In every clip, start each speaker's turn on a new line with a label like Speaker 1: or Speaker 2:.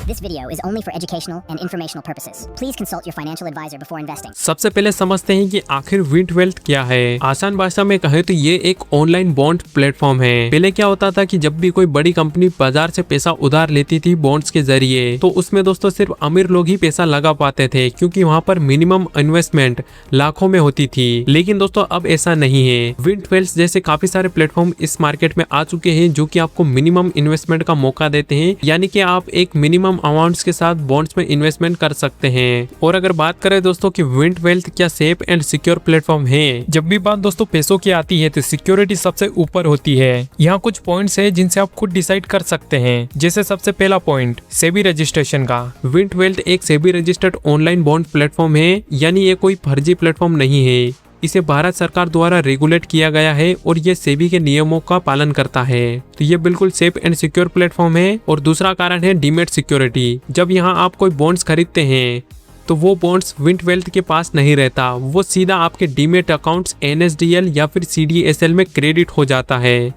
Speaker 1: This video is only for educational and informational purposes. Please consult your financial advisor before investing.
Speaker 2: सबसे पहले समझते हैं कि आखिर विंट वेल्थ क्या है। आसान भाषा में कहें तो ये एक ऑनलाइन बॉन्ड प्लेटफॉर्म है। पहले क्या होता था कि जब भी कोई बड़ी कंपनी बाजार से पैसा उधार लेती थी बॉन्ड्स के जरिए, तो उसमें दोस्तों सिर्फ अमीर लोग ही पैसा लगा पाते थे, क्योंकि वहाँ पर मिनिमम इन्वेस्टमेंट लाखों में होती थी। लेकिन दोस्तों अब ऐसा नहीं है। विंट वेल्थ जैसे काफी सारे प्लेटफॉर्म इस मार्केट में आ चुके हैं जो कि आपको मिनिमम इन्वेस्टमेंट का मौका देते हैं, यानी कि आप एक मिनिमम अमाउंट्स के साथ बॉन्ड्स में इन्वेस्टमेंट कर सकते हैं। और अगर बात करें दोस्तों कि विंट वेल्थ क्या सेफ एंड सिक्योर प्लेटफॉर्म है, जब भी बात दोस्तों पैसों की आती है तो सिक्योरिटी सबसे ऊपर होती है। यहाँ कुछ पॉइंट्स है जिनसे आप खुद डिसाइड कर सकते हैं। जैसे सबसे पहला पॉइंट सेबी रजिस्ट्रेशन का। विंट वेल्थ एक SEBI registered online bond platform है, यानी ये कोई फर्जी प्लेटफॉर्म नहीं है। इसे भारत सरकार द्वारा रेगुलेट किया गया है और ये सेबी के नियमों का पालन करता है, तो ये बिल्कुल सेफ एंड सिक्योर प्लेटफॉर्म है। और दूसरा कारण है डीमेट सिक्योरिटी। जब यहाँ आप कोई बॉन्ड्स खरीदते हैं तो वो बॉन्ड्स विंट वेल्थ के पास नहीं रहता, वो सीधा आपके डीमेट अकाउंट्स NSDL या फिर CDSL में क्रेडिट हो जाता है।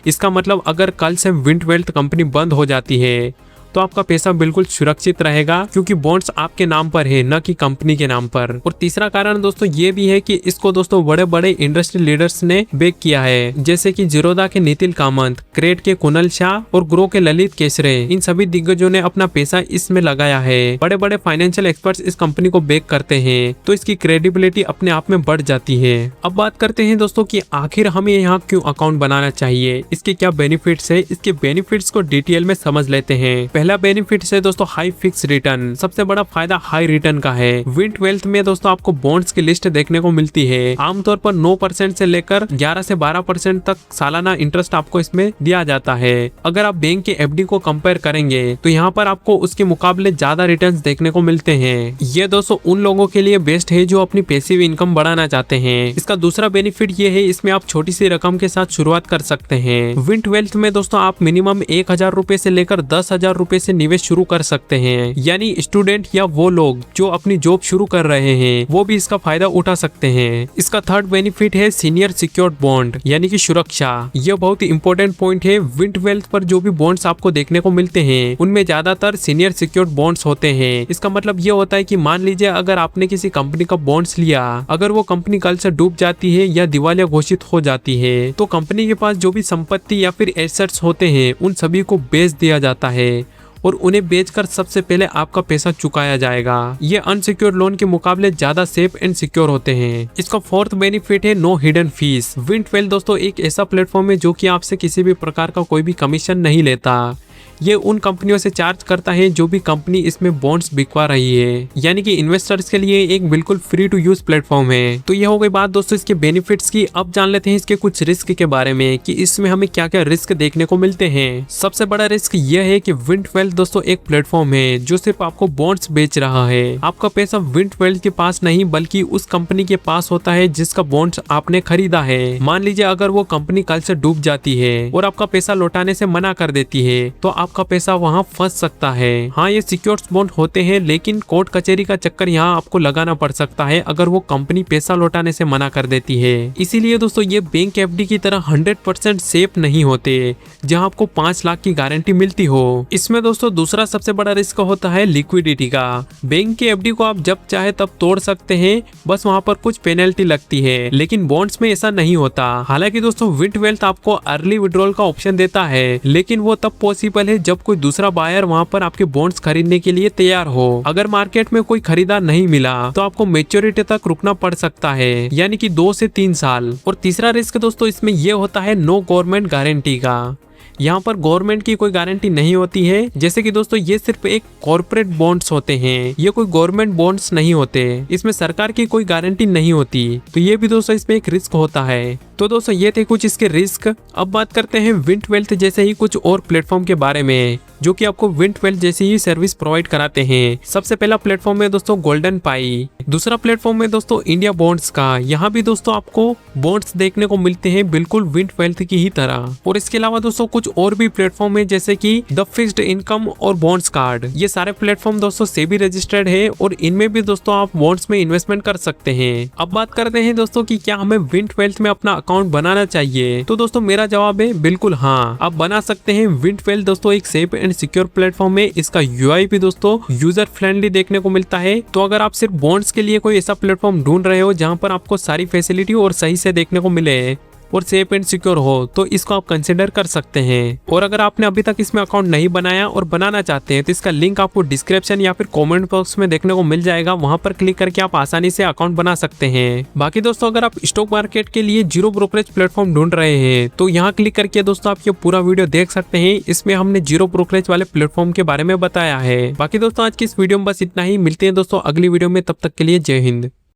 Speaker 2: इसका मतलब अगर कल से विंट वेल्थ कंपनी बंद हो जाती है तो आपका पैसा बिल्कुल सुरक्षित रहेगा, क्योंकि बॉन्ड्स आपके नाम पर है, न कि कंपनी के नाम पर। और तीसरा कारण दोस्तों ये भी है कि इसको दोस्तों बड़े बड़े इंडस्ट्री लीडर्स ने बैक किया है, जैसे कि जीरोधा के नितिन कामत, क्रेड के कुणाल शाह और ग्रो के ललित केसरे। इन सभी दिग्गजों ने अपना पैसा इसमें लगाया है। बड़े बड़े फाइनेंशियल एक्सपर्ट्स इस कंपनी को बैक करते हैं, तो इसकी क्रेडिबिलिटी अपने आप में बढ़ जाती है। अब बात करते हैं दोस्तों कि आखिर हमें यहाँ क्यों अकाउंट बनाना चाहिए, इसके क्या बेनिफिट्स है। इसके बेनिफिट्स को डिटेल में समझ लेते हैं। पहला बेनिफिट है दोस्तों हाई फिक्स रिटर्न। सबसे बड़ा फायदा हाई रिटर्न का है। विंट वेल्थ में दोस्तों आपको बॉन्ड्स की लिस्ट देखने को मिलती है। आमतौर पर 9% से लेकर 11 से 12% तक सालाना इंटरेस्ट आपको इसमें दिया जाता है। अगर आप बैंक के FD को कंपेयर करेंगे तो यहाँ पर आपको उसके मुकाबले ज्यादा रिटर्न्स देखने को मिलते हैं। ये दोस्तों उन लोगों के लिए बेस्ट है जो अपनी पैसिव इनकम बढ़ाना चाहते हैं। इसका दूसरा बेनिफिट ये है, इसमें आप छोटी सी रकम के साथ शुरुआत कर सकते हैं। विंट वेल्थ में दोस्तों आप मिनिमम 1000 रुपए से लेकर 10,000 रुपए से निवेश शुरू कर सकते हैं, यानी स्टूडेंट या वो लोग जो अपनी जॉब शुरू कर रहे हैं वो भी इसका फायदा उठा सकते हैं। इसका थर्ड बेनिफिट है सीनियर सिक्योर्ड बॉन्ड, यानी कि सुरक्षा। यह बहुत ही इंपॉर्टेंट पॉइंट है। विंट वेल्थ पर जो भी बॉन्ड्स आपको देखने को मिलते हैं उनमें ज्यादातर सीनियर सिक्योर्ड बॉन्ड्स होते हैं। इसका मतलब ये होता है कि मान लीजिए अगर आपने किसी कंपनी का बॉन्ड्स लिया, अगर वो कंपनी कल से डूब जाती है या दिवालिया घोषित हो जाती है तो कंपनी के पास जो भी संपत्ति या फिर एसेट्स होते हैं उन सभी को बेच दिया जाता है और उन्हें बेचकर सबसे पहले आपका पैसा चुकाया जाएगा। ये अनसिक्योर्ड लोन के मुकाबले ज्यादा सेफ एंड सिक्योर होते हैं। इसका फोर्थ बेनिफिट है नो हिडन फीस। विंट वेल्थ दोस्तों एक ऐसा प्लेटफॉर्म है जो कि आपसे किसी भी प्रकार का कोई भी कमीशन नहीं लेता। ये उन कंपनियों से चार्ज करता है जो भी कंपनी इसमें बॉन्ड्स बिकवा रही है, यानी कि इन्वेस्टर्स के लिए एक बिल्कुल फ्री टू यूज प्लेटफॉर्म है। तो ये हो गई बात दोस्तों इसके बेनिफिट्स की। अब जान लेते हैं इसके कुछ रिस्क के बारे में कि इसमें हमें क्या क्या रिस्क देखने को मिलते हैं। सबसे बड़ा रिस्क यह है कि विंट वेल्थ दोस्तों एक प्लेटफॉर्म है जो सिर्फ आपको बॉन्ड्स बेच रहा है। आपका पैसा विंट वेल्थ के पास नहीं बल्कि उस कंपनी के पास होता है जिसका बॉन्ड्स आपने खरीदा है। मान लीजिए अगर वो कंपनी कल से डूब जाती है और आपका पैसा लौटाने से मना कर देती है तो आपका पैसा वहां फंस सकता है। हाँ, ये सिक्योर्ड बॉन्ड होते हैं, लेकिन कोर्ट कचहरी का चक्कर यहाँ आपको लगाना पड़ सकता है अगर वो कंपनी पैसा लौटाने से मना कर देती है। इसीलिए दोस्तों ये बैंक FD की तरह 100% सेफ नहीं होते जहाँ आपको 5 लाख की गारंटी मिलती हो। इसमें दोस्तों दूसरा सबसे बड़ा रिस्क होता है लिक्विडिटी का। बैंक के FD को आप जब चाहे तब तोड़ सकते हैं, बस वहाँ पर कुछ पेनल्टी लगती है, लेकिन बॉन्ड्स में ऐसा नहीं होता। हालांकि दोस्तों विंट वेल्थ आपको अर्ली विड्रॉल का ऑप्शन देता है, लेकिन वो तब पॉसिबल है जब कोई दूसरा बायर वहां पर आपके बॉन्ड्स खरीदने के लिए तैयार हो। अगर मार्केट में कोई खरीदार नहीं मिला तो आपको मैच्योरिटी तक रुकना पड़ सकता है, यानी कि 2 से 3 साल। और तीसरा रिस्क दोस्तों इसमें यह होता है नो गवर्नमेंट गारंटी का। यहाँ पर गवर्नमेंट की कोई गारंटी नहीं होती है। जैसे कि दोस्तों ये सिर्फ एक कॉर्पोरेट बॉन्ड्स होते हैं, ये कोई गवर्नमेंट बॉन्ड्स नहीं होते, इसमें सरकार की कोई गारंटी नहीं होती। तो ये भी दोस्तों इसमें एक रिस्क होता है। तो दोस्तों ये थे कुछ इसके रिस्क। अब बात करते हैं विंट वेल्थ जैसे ही कुछ और प्लेटफॉर्म के बारे में जो कि आपको विंट वेल्थ जैसी ही सर्विस प्रोवाइड कराते हैं। सबसे पहला प्लेटफॉर्म है दोस्तों गोल्डन पाई। दूसरा प्लेटफॉर्म है दोस्तों इंडिया बॉन्ड्स का। यहाँ भी दोस्तों आपको बॉन्ड्स देखने को मिलते हैं बिल्कुल विंट वेल्थ की ही तरह। और इसके अलावा दोस्तों कुछ कुछ और भी प्लेटफॉर्म है जैसे कि द फिक्स्ड इनकम और बॉन्ड्स कार्ड। ये सारे प्लेटफॉर्म दोस्तों सेबी रजिस्टर्ड है और इनमें भी दोस्तों आप बॉन्ड्स में इन्वेस्टमेंट कर सकते हैं। अब बात करते हैं दोस्तों कि क्या हमें विंट वेल्थ में अपना अकाउंट बनाना चाहिए। तो दोस्तों मेरा जवाब है बिल्कुल हाँ, आप बना सकते हैं। विंट वेल्थ दोस्तों एक सेफ एंड सिक्योर प्लेटफॉर्म है। इसका यूआई भी दोस्तों यूजर फ्रेंडली देखने को मिलता है। तो अगर आप सिर्फ बॉन्ड्स के लिए कोई ऐसा प्लेटफॉर्म ढूंढ रहे हो जहां पर आपको सारी फैसिलिटी और सही से देखने को मिले और सेफ एंड सिक्योर हो, तो इसको आप कंसिडर कर सकते हैं। और अगर आपने अभी तक इसमें अकाउंट नहीं बनाया और बनाना चाहते हैं तो इसका लिंक आपको डिस्क्रिप्शन या फिर कमेंट बॉक्स में देखने को मिल जाएगा। वहां पर क्लिक करके आप आसानी से अकाउंट बना सकते हैं। बाकी दोस्तों अगर आप स्टॉक मार्केट के लिए जीरो ब्रोकरेज प्लेटफॉर्म ढूंढ रहे हैं तो यहाँ क्लिक करके दोस्तों आप ये पूरा वीडियो देख सकते हैं। इसमें हमने जीरो ब्रोकरेज वाले प्लेटफॉर्म के बारे में बताया है। बाकी दोस्तों आज की इस वीडियो में बस इतना ही। मिलते हैं दोस्तों अगली वीडियो में, तब तक के लिए जय हिंद।